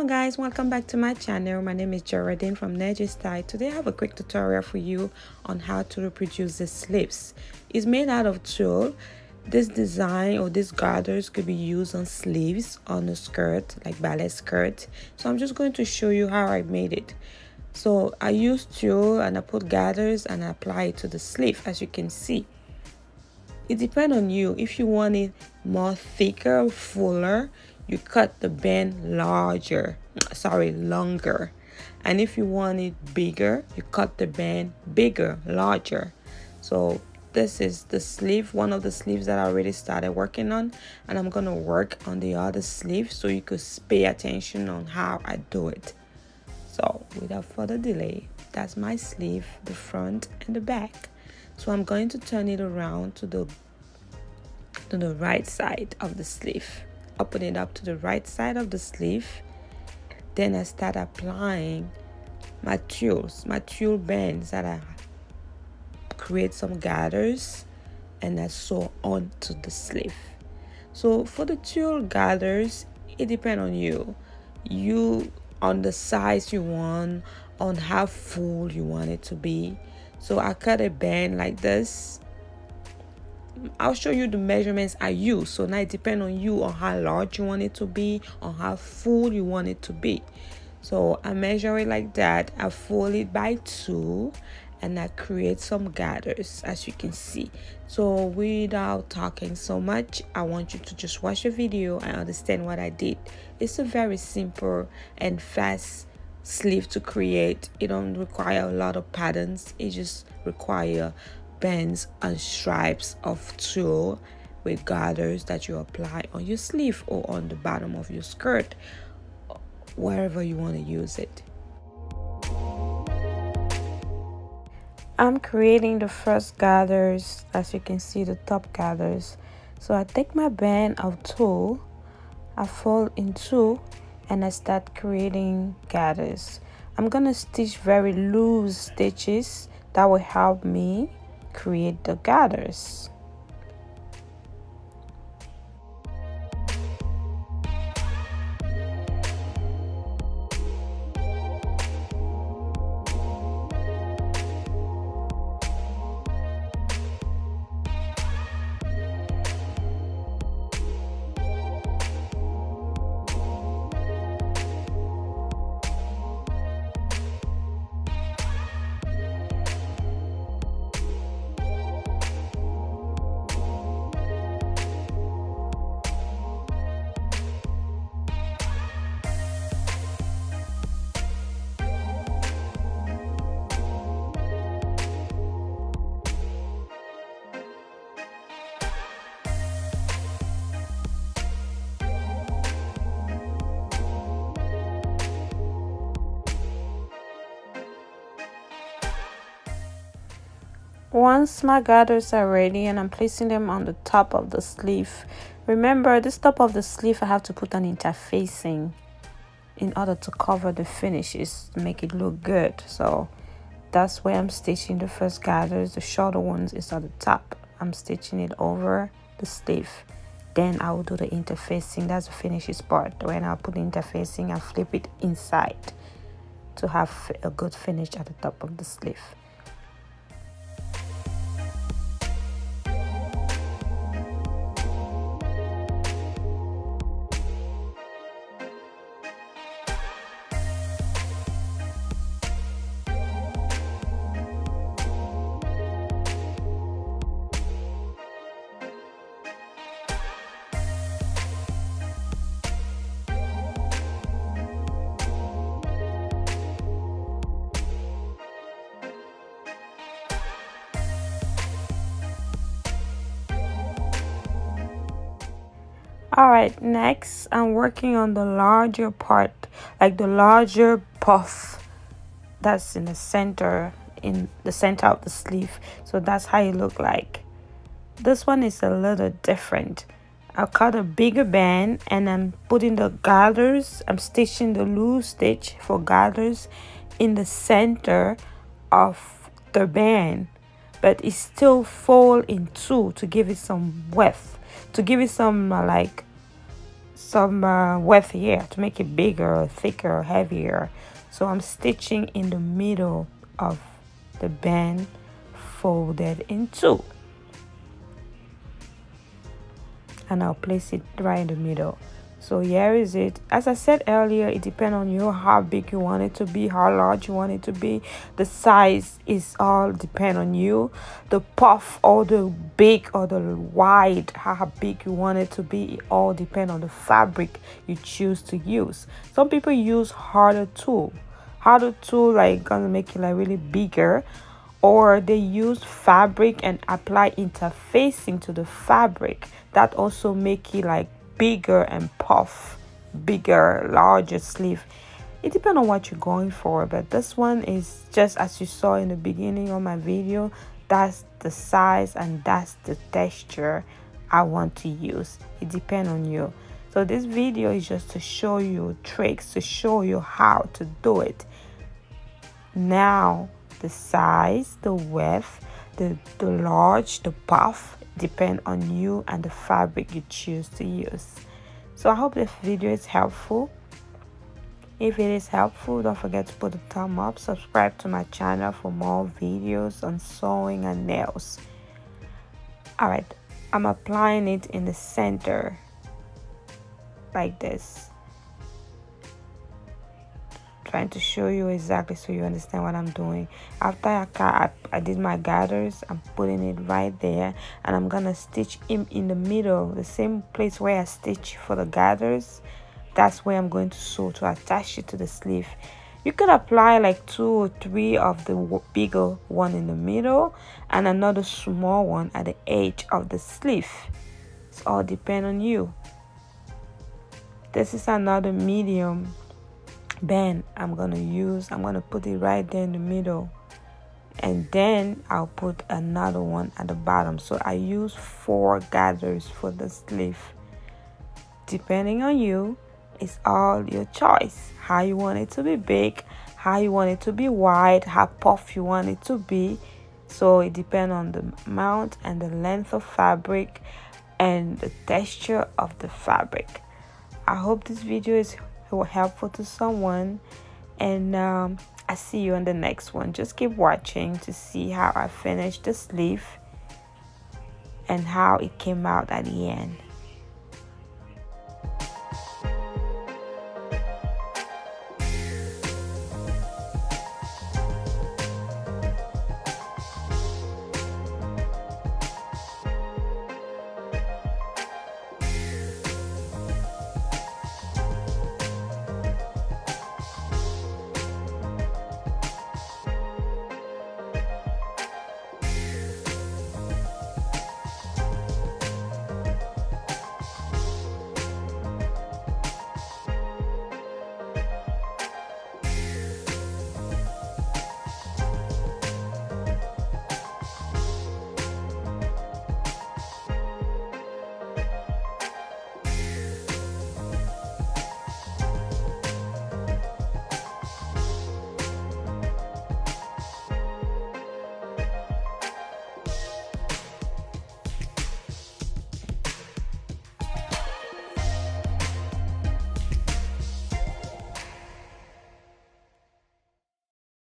Hello guys, welcome back to my channel. My name is Geraldine from negestylels. Today I have a quick tutorial for you on how to reproduce the sleeves. It's made out of tulle. This design or these gathers could be used on sleeves, on a skirt like ballet skirt. So I'm just going to show you how I made it. So I used tulle and I put gathers and I apply it to the sleeve. As you can see, it depends on you. If you want it more thicker, fuller, you cut the band longer, and if you want it bigger, you cut the band bigger, larger. So this is the sleeve, one of the sleeves that I already started working on, and I'm gonna work on the other sleeve so you could pay attention on how I do it. So without further delay, that's my sleeve, the front and the back. So I'm going to turn it around to the right side of the sleeve. Open it up to the right side of the sleeve. Then I start applying my tulle bands that I create some gathers and I sew onto the sleeve. So for the tulle gathers, it depends on you on the size you want, on how full you want it to be. So I cut a band like this. I'll show you the measurements I use. So now it depends on you on how large you want it to be, on how full you want it to be. So I measure it like that. I fold it by 2 and I create some gathers, as you can see. So without talking so much, I want you to just watch the video and understand what I did. It's a very simple and fast sleeve to create. It don't require a lot of patterns. It just requires bands and stripes of tulle with gathers that you apply on your sleeve or on the bottom of your skirt, wherever you want to use it. I'm creating the first gathers, as you can see, the top gathers. So I take my band of tulle, I fold in 2 and I start creating gathers. I'm gonna stitch very loose stitches that will help me create the gathers. Once my gathers are ready and I'm placing them on the top of the sleeve, remember this top of the sleeve I have to put an interfacing in order to cover the finishes to make it look good. So that's where I'm stitching the first gathers. The shorter ones is at the top. I'm stitching it over the sleeve. Then I will do the interfacing. That's the finishes part. When I put the interfacing, I flip it inside to have a good finish at the top of the sleeve. All right, next I'm working on the larger part, like the larger puff that's in the center of the sleeve. So that's how it look like. This one is a little different. I'll cut a bigger band and I'm putting the gathers. I'm stitching the loose stitch for gathers in the center of the band, but it's still fold in 2 to give it some width, to give it some some width here to make it bigger, thicker, heavier. So I'm stitching in the middle of the band, folded in two, and I'll place it right in the middle. So here is it. As I said earlier, it depends on you how big you want it to be, how large you want it to be. The size is all depend on you. The puff or the big or the wide, how big you want it to be, it all depend on the fabric you choose to use. Some people use harder tool like gonna make it like really bigger, or they use fabric and apply interfacing to the fabric that also make it like bigger and puff, bigger, larger sleeve. It depends on what you're going for, but this one is just as you saw in the beginning of my video. That's the size and that's the texture I want to use. It depends on you. So this video is just to show you tricks, to show you how to do it. Now the size, the width, the large, the puff depend on you and the fabric you choose to use. So I hope this video is helpful. If it is helpful, don't forget to put a thumb up, subscribe to my channel for more videos on sewing and nails. All right, I'm applying it in the center like this, trying to show you exactly so you understand what I'm doing. After I did my gathers, I'm putting it right there, and I'm gonna stitch in the middle, the same place where I stitch for the gathers. That's where I'm going to sew to attach it to the sleeve. You could apply like 2 or 3 of the bigger one in the middle and another small one at the edge of the sleeve. It's all depend on you. This is another medium band I'm gonna put it right there in the middle, and then I'll put another one at the bottom. So I use 4 gathers for the sleeve. Depending on you, it's all your choice. How you want it to be big, how you want it to be wide, how puff you want it to be. So it depends on the amount and the length of fabric and the texture of the fabric. I hope this video is helpful to someone, and I see you on the next one. Just keep watching to see how I finished the sleeve and how it came out at the end.